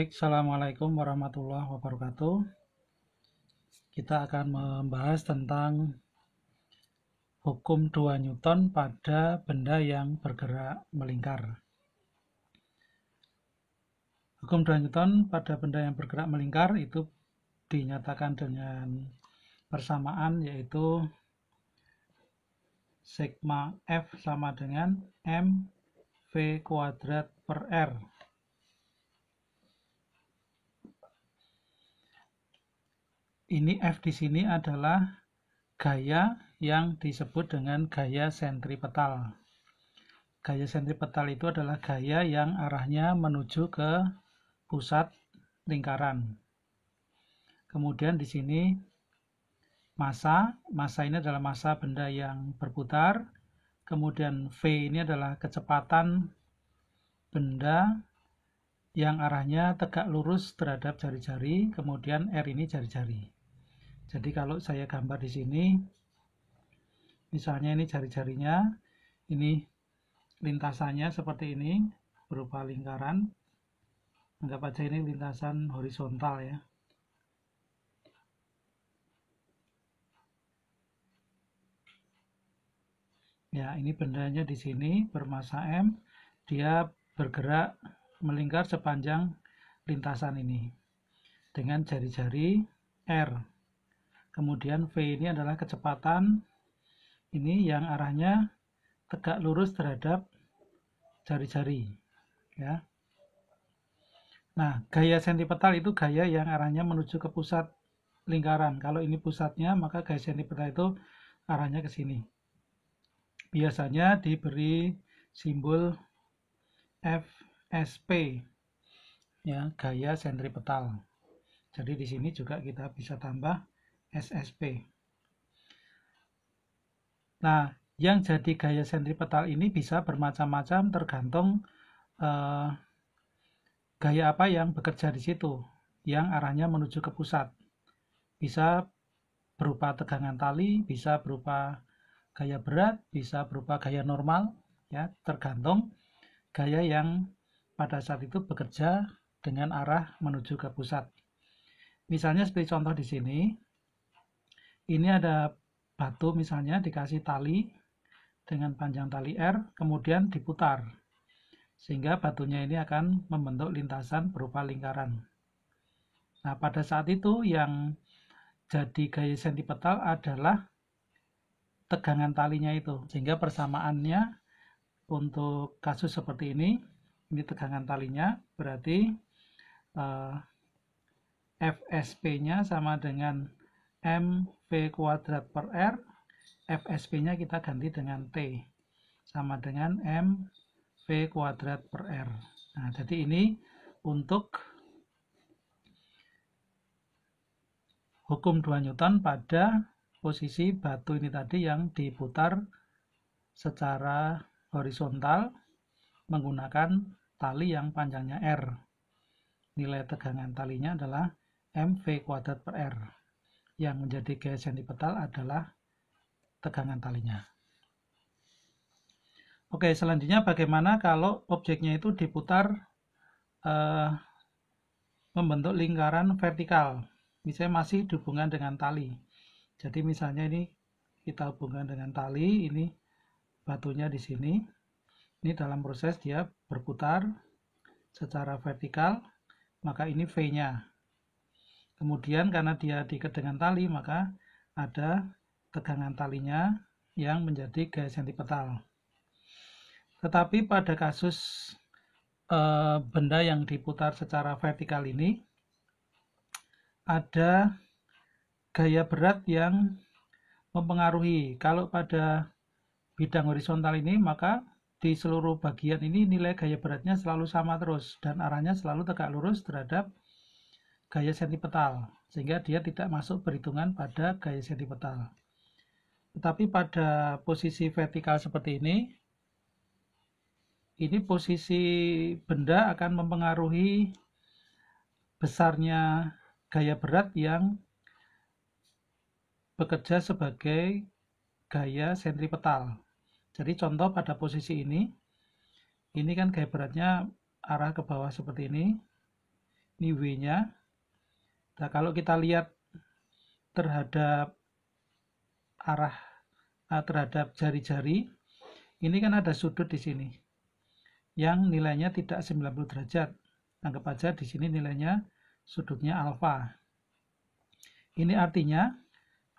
Baik, Assalamualaikum warahmatullahi wabarakatuh. Kita akan membahas tentang hukum 2 Newton pada benda yang bergerak melingkar. Hukum 2 Newton pada benda yang bergerak melingkar itu dinyatakan dengan persamaan, yaitu sigma F sama dengan mv kuadrat per R. Ini F di sini adalah gaya yang disebut dengan gaya sentripetal. Gaya sentripetal itu adalah gaya yang arahnya menuju ke pusat lingkaran. Kemudian di sini massa ini adalah massa benda yang berputar. Kemudian V ini adalah kecepatan benda yang arahnya tegak lurus terhadap jari-jari. Kemudian R ini jari-jari. Jadi kalau saya gambar di sini, misalnya ini jari-jarinya, ini lintasannya seperti ini, berupa lingkaran. Anggap aja ini lintasan horizontal ya. Ya, ini bendanya di sini bermassa M, dia bergerak melingkar sepanjang lintasan ini dengan jari-jari R. Kemudian V ini adalah kecepatan ini yang arahnya tegak lurus terhadap jari-jari ya. Nah, gaya sentripetal itu gaya yang arahnya menuju ke pusat lingkaran. Kalau ini pusatnya, maka gaya sentripetal itu arahnya ke sini. Biasanya diberi simbol FSP ya, gaya sentripetal. Jadi di sini juga kita bisa tambah SSP. Nah, yang jadi gaya sentripetal ini bisa bermacam-macam tergantung gaya apa yang bekerja di situ, yang arahnya menuju ke pusat. Bisa berupa tegangan tali, bisa berupa gaya berat, bisa berupa gaya normal, ya, tergantung gaya yang pada saat itu bekerja dengan arah menuju ke pusat. Misalnya seperti contoh di sini, ini ada batu misalnya dikasih tali dengan panjang tali R, kemudian diputar, sehingga batunya ini akan membentuk lintasan berupa lingkaran. Nah, pada saat itu yang jadi gaya sentripetal adalah tegangan talinya itu, sehingga persamaannya untuk kasus seperti ini tegangan talinya, berarti FSP-nya sama dengan mv kuadrat per R. FSP-nya kita ganti dengan T, sama dengan mv kuadrat per R. Nah, jadi ini untuk hukum 2 Newton pada posisi batu ini tadi yang diputar secara horizontal menggunakan tali yang panjangnya R. Nilai tegangan talinya adalah mv kuadrat per R. Yang menjadi gaya sentripetal adalah tegangan talinya. Oke, selanjutnya bagaimana kalau objeknya itu diputar membentuk lingkaran vertikal, misalnya masih dihubungkan dengan tali. Jadi misalnya ini kita hubungkan dengan tali, ini batunya di sini. Ini dalam proses dia berputar secara vertikal, maka ini V-nya. Kemudian karena dia diikat dengan tali, maka ada tegangan talinya yang menjadi gaya sentripetal. Tetapi pada kasus benda yang diputar secara vertikal ini, ada gaya berat yang mempengaruhi. Kalau pada bidang horizontal ini, maka di seluruh bagian ini nilai gaya beratnya selalu sama terus dan arahnya selalu tegak lurus terhadap gaya sentripetal, sehingga dia tidak masuk perhitungan pada gaya sentripetal. Tetapi pada posisi vertikal seperti ini posisi benda akan mempengaruhi besarnya gaya berat yang bekerja sebagai gaya sentripetal. Jadi contoh pada posisi ini kan gaya beratnya arah ke bawah seperti ini. ini W-nya. Nah, kalau kita lihat terhadap terhadap jari-jari, ini kan ada sudut di sini yang nilainya tidak 90 derajat. Anggap aja di sini nilainya sudutnya alfa. Ini artinya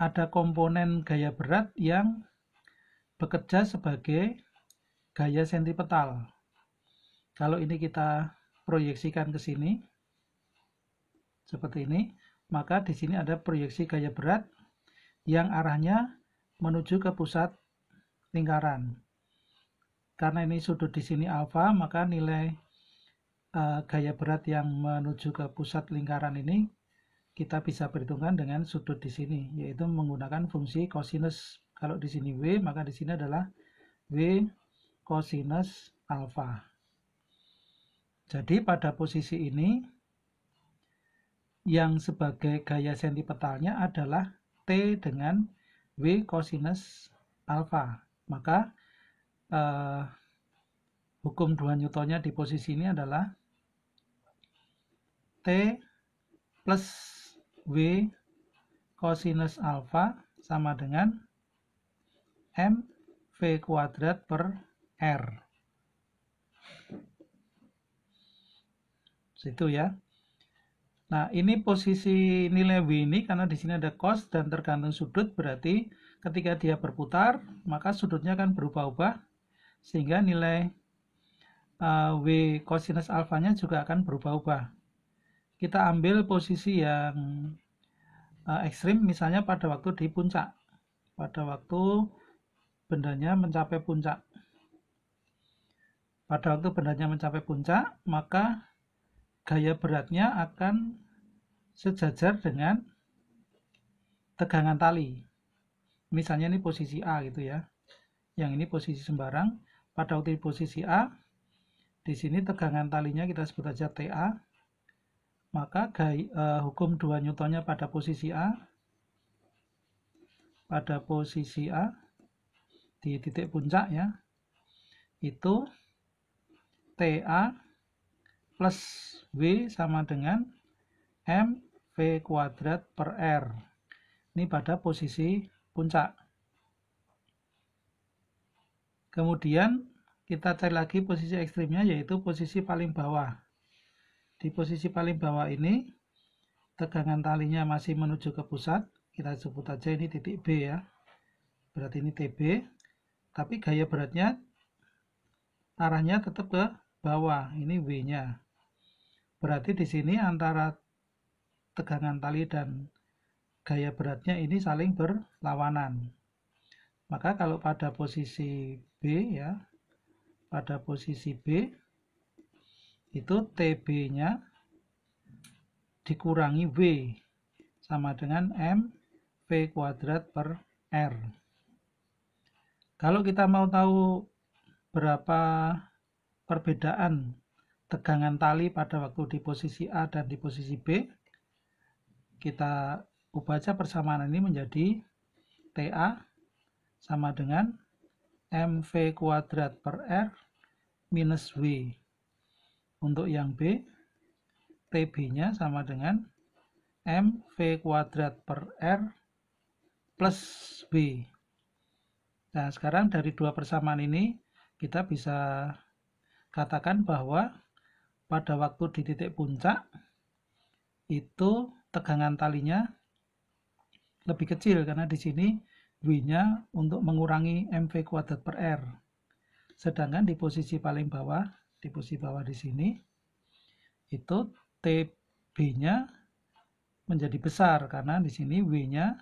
ada komponen gaya berat yang bekerja sebagai gaya sentripetal. Kalau ini kita proyeksikan ke sini seperti ini, maka di sini ada proyeksi gaya berat yang arahnya menuju ke pusat lingkaran. Karena ini sudut di sini alfa, maka nilai gaya berat yang menuju ke pusat lingkaran ini kita bisa perhitungkan dengan sudut di sini, yaitu menggunakan fungsi kosinus. Kalau di sini W, maka di sini adalah W kosinus alfa. Jadi pada posisi ini yang sebagai gaya sentripetalnya adalah T dengan W kosinus alfa. Maka hukum 2 Newtonnya di posisi ini adalah T plus W kosinus alfa sama dengan mv kuadrat per R. Situ ya. Nah, ini posisi nilai W ini karena di sini ada cos dan tergantung sudut, berarti ketika dia berputar, maka sudutnya akan berubah-ubah sehingga nilai W kosinus alfanya juga akan berubah-ubah. Kita ambil posisi yang ekstrim, misalnya pada waktu di puncak. Pada waktu bendanya mencapai puncak. Pada waktu bendanya mencapai puncak, maka gaya beratnya akan sejajar dengan tegangan tali. Misalnya ini posisi A gitu ya. Yang ini posisi sembarang. Pada waktu di posisi A, di sini tegangan talinya kita sebut aja TA. Maka hukum 2 Newtonnya pada posisi A di titik puncak ya, itu TA plus W sama dengan mv kuadrat per R. Ini pada posisi puncak. Kemudian kita cari lagi posisi ekstrimnya, yaitu posisi paling bawah. Di posisi paling bawah ini tegangan talinya masih menuju ke pusat. Kita sebut aja ini titik B ya. Berarti ini TB. Tapi gaya beratnya arahnya tetap ke bawah. Ini W-nya. Berarti di sini antara tegangan tali dan gaya beratnya ini saling berlawanan. Maka kalau pada posisi B ya, pada posisi B itu TB-nya dikurangi W sama dengan mv kuadrat per R. Kalau kita mau tahu berapa perbedaan tegangan tali pada waktu di posisi A dan di posisi B, kita ubah aja persamaan ini menjadi TA sama dengan mv kuadrat per R minus W. Untuk yang B, TB-nya sama dengan mv kuadrat per R plus W. Nah, sekarang dari dua persamaan ini kita bisa katakan bahwa pada waktu di titik puncak itu tegangan talinya lebih kecil karena di sini W-nya untuk mengurangi mv kuadrat per R. Sedangkan di posisi paling bawah, di sini itu TB-nya menjadi besar karena di sini W-nya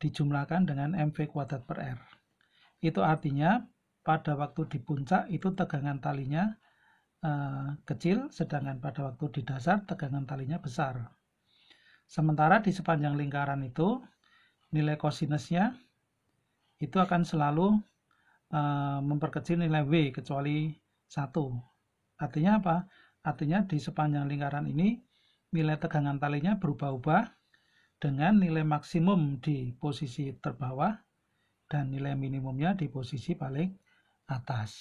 dijumlahkan dengan mv kuadrat per R. Itu artinya pada waktu di puncak itu tegangan talinya kecil, sedangkan pada waktu di dasar tegangan talinya besar. Sementara di sepanjang lingkaran itu nilai kosinusnya itu akan selalu memperkecil nilai W kecuali 1. Artinya apa? Artinya di sepanjang lingkaran ini nilai tegangan talinya berubah-ubah dengan nilai maksimum di posisi terbawah dan nilai minimumnya di posisi paling atas.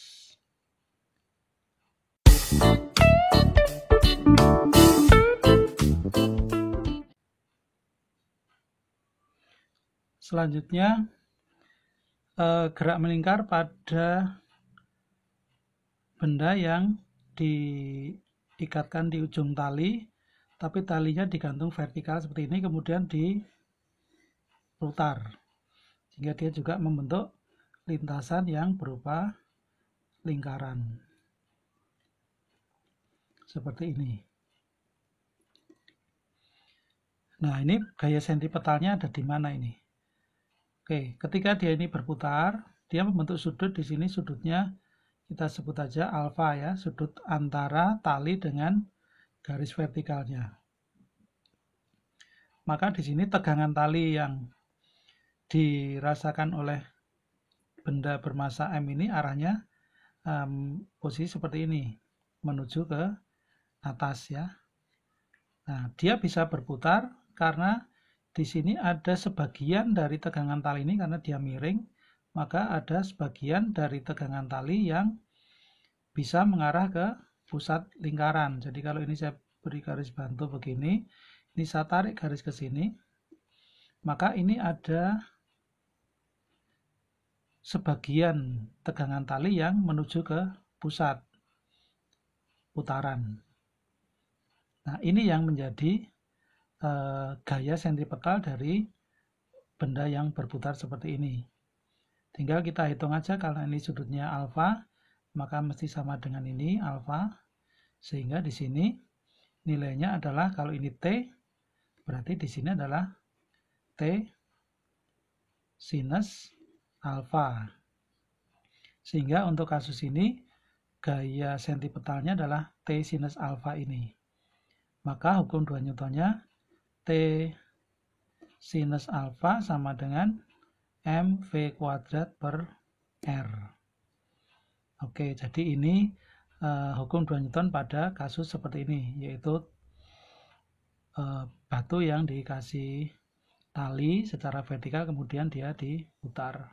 Selanjutnya, gerak melingkar pada benda yang diikatkan di ujung tali, tapi talinya digantung vertikal seperti ini, kemudian diputar, sehingga dia juga membentuk lintasan yang berupa lingkaran seperti ini. Nah, ini gaya sentripetalnya ada di mana ini? Oke, ketika dia ini berputar, dia membentuk sudut. Di sini sudutnya kita sebut aja alfa ya, sudut antara tali dengan garis vertikalnya. Maka di sini tegangan tali yang dirasakan oleh benda bermassa M ini arahnya posisi seperti ini, menuju ke atas ya. Nah, dia bisa berputar karena di sini ada sebagian dari tegangan tali ini, karena dia miring, maka ada sebagian dari tegangan tali yang bisa mengarah ke pusat lingkaran. Jadi kalau ini saya beri garis bantu begini, ini saya tarik garis ke sini, maka ini ada sebagian tegangan tali yang menuju ke pusat putaran. Nah, ini yang menjadi gaya sentripetal dari benda yang berputar seperti ini. Tinggal kita hitung aja, karena ini sudutnya alfa, maka mesti sama dengan ini alfa, sehingga di sini nilainya adalah, kalau ini T, berarti di sini adalah T sinus alfa. Sehingga untuk kasus ini gaya sentripetalnya adalah T sinus alfa ini. Maka hukum 2 Newtonnya T sinus alfa sama dengan mv kuadrat per R. Oke, jadi ini hukum 2 Newton pada kasus seperti ini, yaitu batu yang dikasih tali secara vertikal kemudian dia diputar.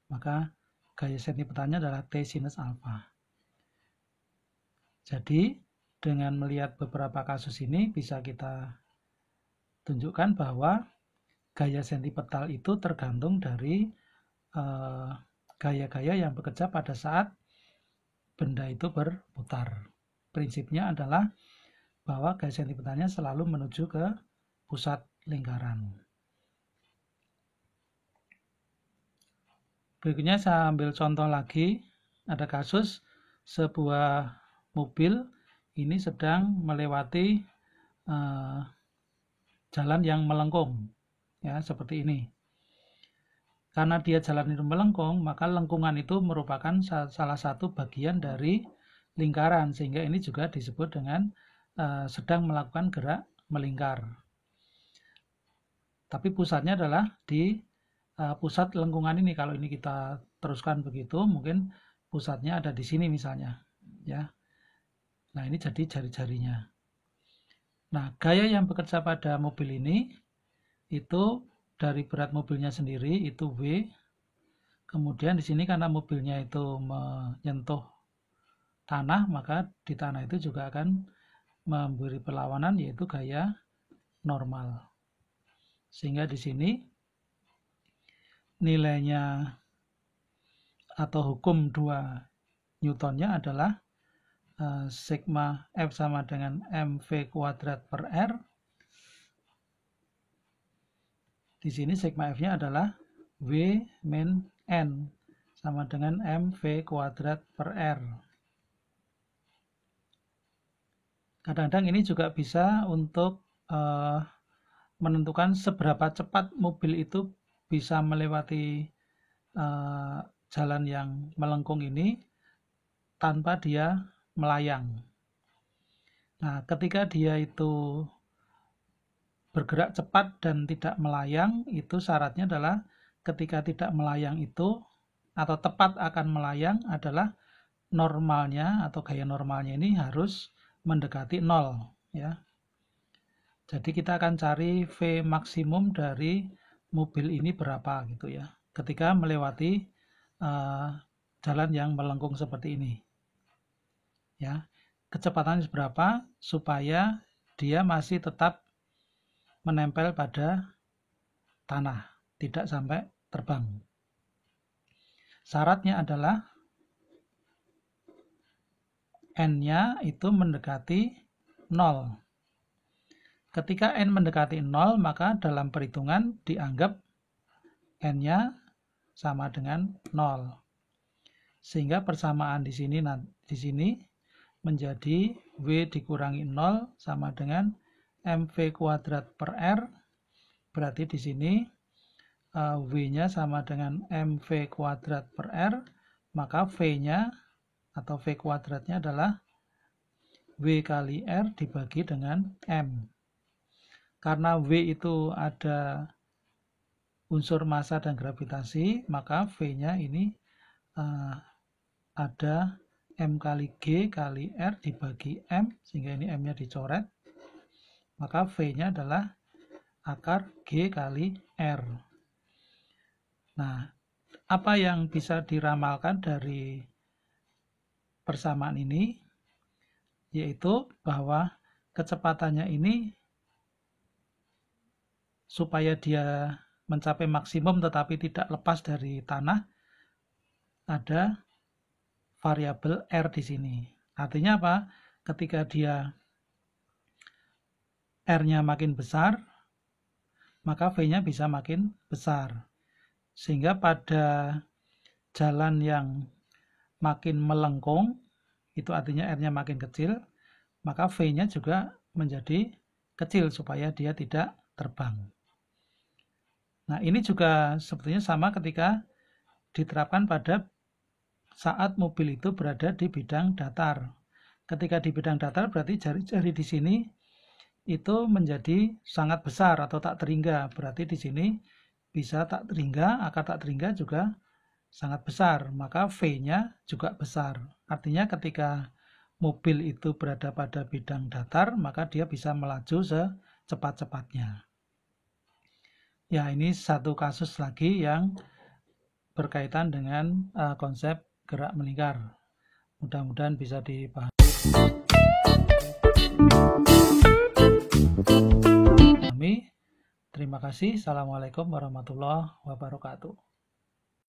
Maka gaya sentripetalnya adalah T sinus alfa. Jadi dengan melihat beberapa kasus ini bisa kita tunjukkan bahwa gaya sentripetal itu tergantung dari gaya-gaya yang bekerja pada saat benda itu berputar. Prinsipnya adalah bahwa gaya sentripetalnya selalu menuju ke pusat lingkaran. Berikutnya saya ambil contoh lagi. Ada kasus sebuah mobil ini sedang melewati jalan yang melengkung, ya seperti ini. Karena dia jalan itu melengkung, maka lengkungan itu merupakan salah satu bagian dari lingkaran, sehingga ini juga disebut dengan sedang melakukan gerak melingkar. Tapi pusatnya adalah di pusat lengkungan ini. Kalau ini kita teruskan begitu, mungkin pusatnya ada di sini misalnya, ya. Nah, ini jadi jari-jarinya. Nah, gaya yang bekerja pada mobil ini itu dari berat mobilnya sendiri itu W. Kemudian di sini karena mobilnya itu menyentuh tanah, maka di tanah itu juga akan memberi perlawanan, yaitu gaya normal. Sehingga di sini nilainya atau hukum 2 Newtonnya adalah sigma F sama dengan mv kuadrat per R. Di sini sigma F-nya adalah W min N sama dengan mv kuadrat per R. Kadang-kadang ini juga bisa untuk menentukan seberapa cepat mobil itu bisa melewati jalan yang melengkung ini tanpa dia melayang. Nah, ketika dia itu bergerak cepat dan tidak melayang, itu syaratnya adalah ketika tidak melayang itu atau tepat akan melayang adalah normalnya atau gaya normalnya ini harus mendekati 0 ya. Jadi kita akan cari V maksimum dari mobil ini berapa gitu ya, ketika melewati jalan yang melengkung seperti ini. Ya, kecepatannya berapa supaya dia masih tetap menempel pada tanah, tidak sampai terbang. Syaratnya adalah N-nya itu mendekati 0. Ketika N mendekati 0, maka dalam perhitungan dianggap N-nya sama dengan 0. Sehingga persamaan di sini menjadi W dikurangi 0 sama dengan MV kuadrat per R. Berarti di sini W-nya sama dengan MV kuadrat per R, maka V-nya atau V kuadratnya adalah W kali R dibagi dengan M. Karena W itu ada unsur massa dan gravitasi, maka V-nya ini ada M kali G kali R dibagi M, sehingga ini M-nya dicoret. Maka V-nya adalah akar G kali R. Nah, apa yang bisa diramalkan dari persamaan ini, yaitu bahwa kecepatannya ini supaya dia mencapai maksimum tetapi tidak lepas dari tanah, ada variabel R di sini. Artinya apa? Ketika dia R-nya makin besar, maka V-nya bisa makin besar. Sehingga pada jalan yang makin melengkung, itu artinya R-nya makin kecil, maka V-nya juga menjadi kecil supaya dia tidak terbang. Nah, ini juga sebetulnya sama ketika diterapkan pada saat mobil itu berada di bidang datar. Ketika di bidang datar berarti jari-jari di sini itu menjadi sangat besar atau tak terhingga. Berarti di sini bisa tak terhingga, akar tak terhingga juga sangat besar, maka V-nya juga besar. Artinya ketika mobil itu berada pada bidang datar, maka dia bisa melaju secepat-cepatnya. Ya, ini satu kasus lagi yang berkaitan dengan konsep gerak melingkar. Mudah-mudahan bisa dipahami. Terima kasih. Assalamualaikum warahmatullahi wabarakatuh.